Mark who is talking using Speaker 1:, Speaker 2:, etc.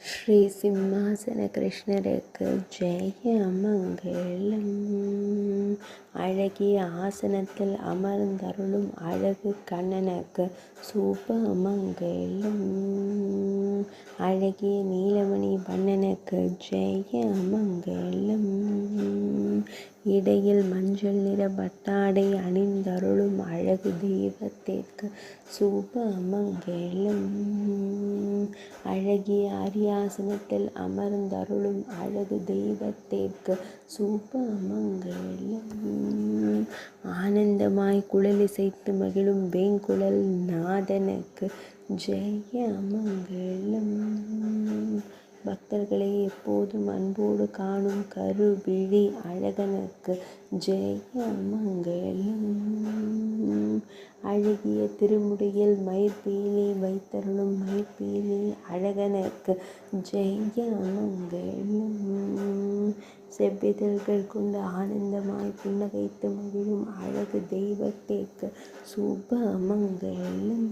Speaker 1: ஸ்ரீ சிம்மாசன கிருஷ்ணருக்கு ஜெயமங்கலம். அழகிய ஆசனத்தில் அமர்ந்தருளும் அழகு கண்ணனுக்கு சுபமங்கலம். அழகிய நீலமணி வண்ணனுக்கு ஜெயமங்கலம். இடையில் மஞ்சள் நிற பட்டாடை அணிந்தருளும் அழகு தெய்வத்திற்கு சுபமங்கலம். அழகிய அரியாசனத்தில் அமர்ந்தருளும் அழகு தெய்வத்திற்கு சுபமங்கலம். ஆனந்தமாய் குழலிசைத்து மகிழும் வேங்குழல் நாதனுக்கு ஜெயமங்கலம். பக்தர்களை எப்போதும் அன்போடு காணும் கருவிழி அழகனுக்கு ஜெயமங்கலம். அழகிய திருமுடியில் மயிர்பீலி வைத்தருளும் மயிர்பீலி அழகனுக்கு ஜெயமங்கலம். செவ்விதழ்கள் கொண்டு ஆனந்தமாய் புன்னகைத்து மகிழும் அழகு தெய்வத்திற்கு சுபமங்கலம்.